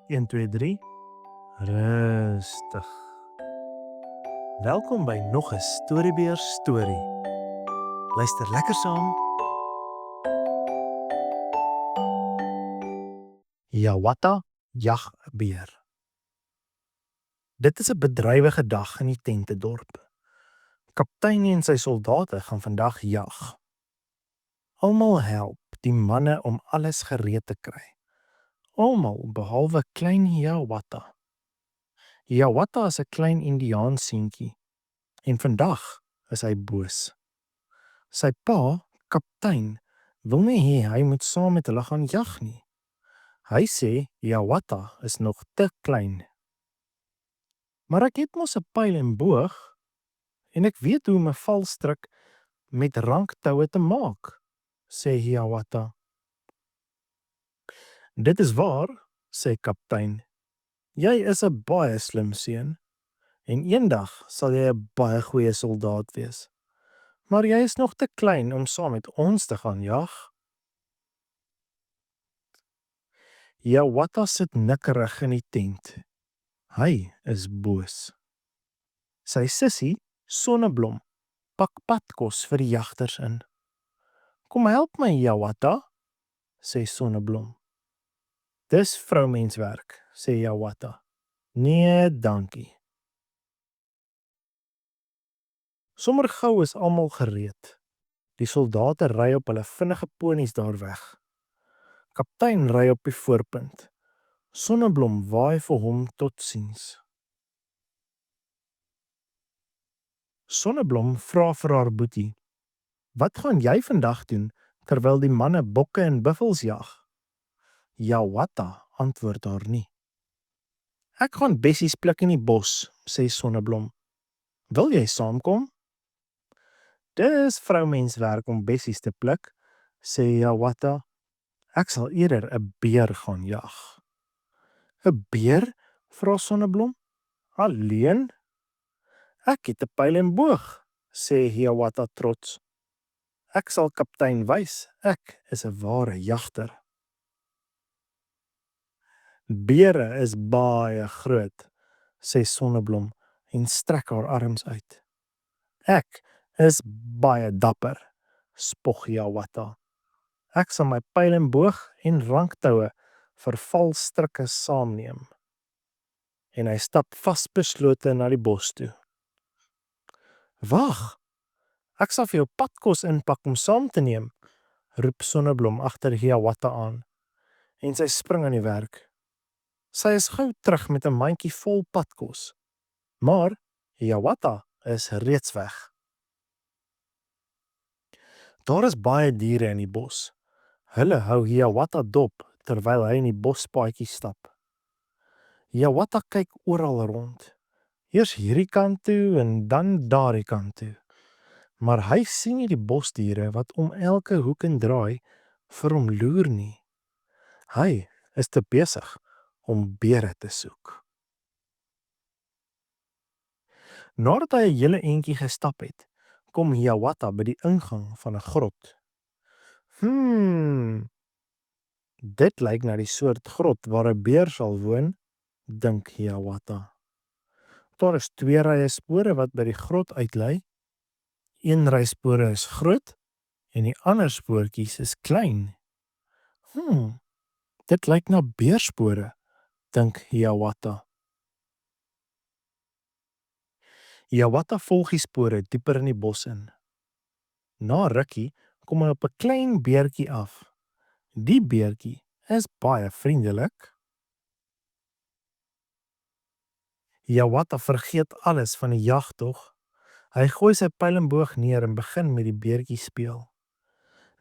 1, 2, 3. Rustig. Welkom by nog 'n Storiebeer storie. Luister lekker saam. Jawata jag 'n beer. Dit is 'n bedrywige dag in die tentedorp. Kaptein en sy soldate gaan vandag jag. Almal help die manne om alles gereed te kry. Almal behalwe klein Jawata. Jawata is 'n klein Indiaanseentjie en vandag is hy boos. Sy pa, kaptein, wil nie hê hy moet saam met hulle gaan jag nie. Hy sê Jawata is nog te klein. Maar ek het mos 'n pyl en boog en ek weet hoe om 'n valstrik met ranktoue te maak, sê Jawata. Dit is waar, sê kaptein. Jy is 'n baie slim seun en eendag sal jy 'n baie goeie soldaat wees. Maar jy is nog te klein om saam met ons te gaan jag. Jawata sit nikkerig in die tent. Hy is boos. Sy sussie, Sonneblom, pak padkos vir die jagters in. Kom help my, Jawata, sê Sonneblom. Dis vroumenswerk, sê Jawata. Nee, dankie. Sommer gou is almal gereed. Die soldate ry op hulle vinnige ponies daar weg. Kaptein ry op die voorpunt. Sonneblom waai vir hom totsiens. Sonneblom vra vir haar boetie: "Wat gaan jy vandag doen terwyl die manne bokke en buffels jag?" Jawata antwoord haar nie. "Ek gaan bessies pluk in die bos," sê Sonneblom. "Wil jy saamkom?" "Dis vroumenswerk om bessies te pluk," sê Jawata. "Ek sal eerder 'n beer gaan jag." "'n Beer?" vra Sonneblom. "Alleen?" "Ek het 'n pyl en boog," sê Jawata trots. "Ek sal kaptein wys, ek is 'n ware jagter." "Beere is baie groot," sê Sonneblom en strek haar arms uit. "Ek is baie dapper," spog Jawata. "Ek sal my pyl en boog en ranktoue vir valstrikke saamneem." En hy stap vasbeslote na die bos toe. "Wag, ek sal vir jou padkos inpak om saam te neem," roep Sonneblom agter Jawata aan, en sy spring aan die werk. Sy is gou terug met 'n mandjie vol padkos, maar Jawata is reeds weg. Daar is baie diere in die bos. Hulle hou Jawata dop terwyl hy in die bospaadjie stap. Jawata kyk oral rond. Eers hierdie kant toe en dan daardie kant toe. Maar hy sien nie die bosdiere wat om elke hoek en draai vir hom loer nie. Hy is te besig om beere te soek. Nadat hy 'n hele entjie gestap het, kom Jawata by die ingang van 'n grot. Dit lyk na die soort grot waar 'n beer sal woon, dink Jawata. Daar is 2 rye spore wat by die grot uitlei. Een ry spore is groot en die ander spoortjies is klein. Dit lyk na beerspore, dink Jawata. Jawata volg die spore dieper in die bos in. Na rukkie kom hy op 'n klein beertjie af. Die beertjie is baie vriendelik. Jawata vergeet alles van die jagtog. Hy gooi sy pyl en boog neer en begin met die beertjie speel.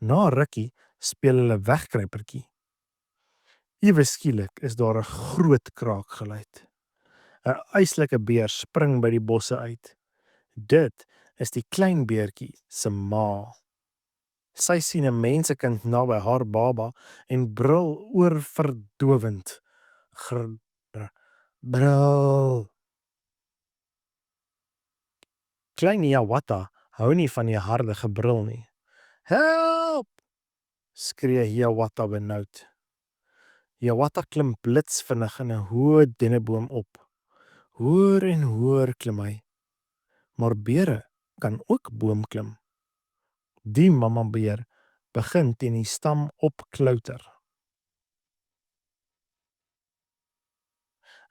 Na rukkie speel hulle wegkruipertjie. Ewe skielik is daar 'n groot kraakgeluid. 'n Yslike beer spring by die bosse uit. Dit is die klein beertjie se ma. Sy sien 'n mensekind naby haar baba en brul oorverdowend. Brul. Klein Jawata hou nie van die harde gebrul nie. "Help!" skree Jawata benoud. Hiawatha klim blitsvinnig in 'n hoë denneboom op. Hoër en hoër klim hy. Maar beere kan ook boom klim. Die mamma beer begin teen die stam opklouter.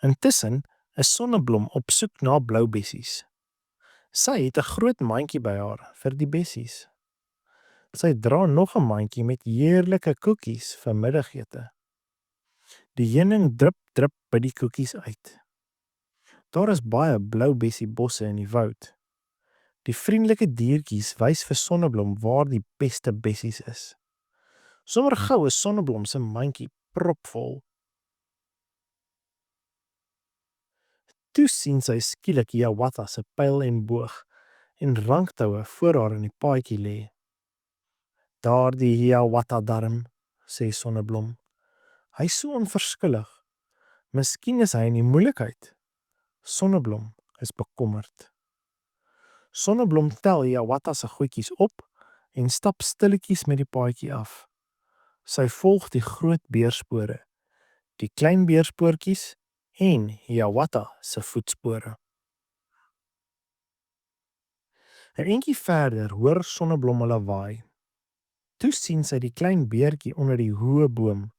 Intussen is Sonneblom op soek na blou bessies. Sy het 'n groot mandjie by haar vir die bessies. Sy dra nog 'n mandjie met heerlike koekies vir middagete. Die heuning drup drup by die koekies uit. Daar is baie blou bessiebosse in die woud. Die vriendelike diertjies wys vir Sonneblom waar die beste bessies is. Sommer gou is Sonneblom se mandjie propvol. Toe sien sy skielik Hiawatha se pyl en boog en ranktoue voor haar in die paadjie lê. Daardie Hiawatha darm, sê Sonneblom. Hy's so onverskillig. Miskien is hy in die moeilikheid. Sonneblom is bekommerd. Sonneblom tel Hiawatha se goedjies op en stap stilletjies met die paadjie af. Sy volg die groot beerspore, die klein beerspoortjies en Hiawatha se voetspore. 'n Entjie verder hoor Sonneblom hulle waai. Toe sien sy die klein beertjie onder die hoë boom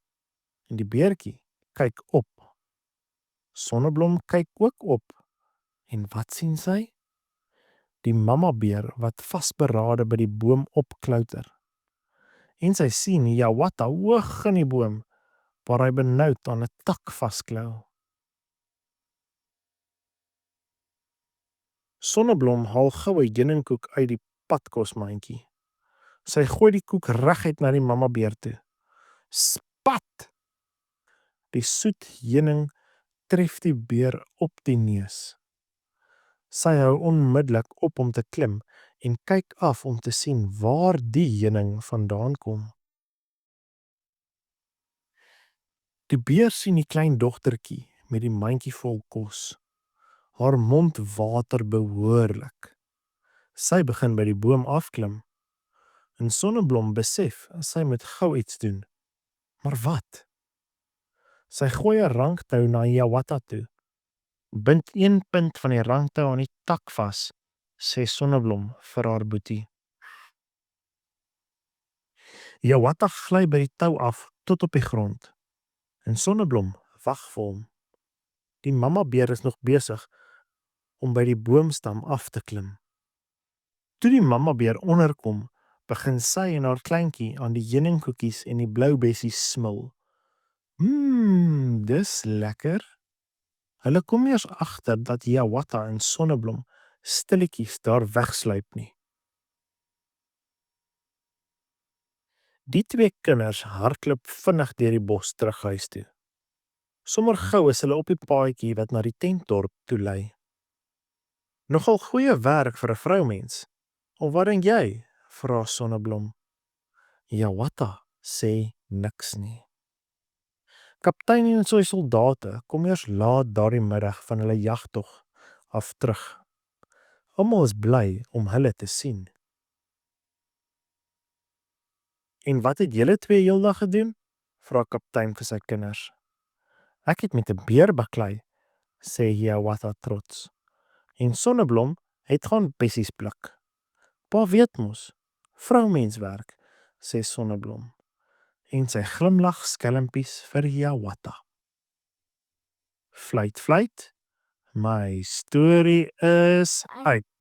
en die beertjie kyk op. Sonneblom kyk ook op en wat sien sy? Die mamma beer wat vasberade by die boom opklouter. En sy sien Hiawatha hoog in die boom waar hy benoud aan 'n tak vasklou. Sonneblom haal gou 'n heuningkoek uit die padkosmandjie. Sy gooi die koek reguit na die mamma beer toe. Spat! Die soet heuning tref die beer op die neus. Sy hou onmiddellik op om te klim en kyk af om te sien waar die heuning vandaan kom. Die beer sien die klein dogtertjie met die mandjie vol kos. Haar mond water behoorlik. Sy begin by die boom afklim. En Sonneblom besef sy moet gou iets doen. Maar wat? Sy gooi 'n ranktou na Hiawatha toe. Bind een punt van die ranktou aan die tak vas, sê Sonneblom vir haar boetie. Hiawatha gly by die tou af tot op die grond. En Sonneblom wag vir hom. Die mamma beer is nog besig om by die boomstam af te klim. Toe die mamma beer onderkom, begin sy en haar kleintjie aan die heuningkoekies en die blou bessies smil. Dis lekker. Hulle kom eers agter dat Hiawatha en Sonneblom stilletjies daar wegsluip nie. Die twee kinders hardloop vinnig deur die bos terug huis toe. Sommer gou is hulle op die paadjie wat na die tentdorp toe lei. Nogal goeie werk vir 'n vroumens. Of wat dink jy? Vra Sonneblom. Hiawatha sê niks nie. Kaptein en sy soldate kom eers laat daardie middag van hulle jagtog af terug. Almal is bly om hulle te sien. En wat het julle twee heeldag gedoen? Vra kaptein vir sy kinders. Ek het met 'n beer baklei, sê Hiawatha trots. En Sonneblom het gaan bessies pluk. Pa weet mos, vroumenswerk, sê Sonneblom. En sy glimlag skelmpies vir Hiawatha. Fluit, fluit, my storie is uit.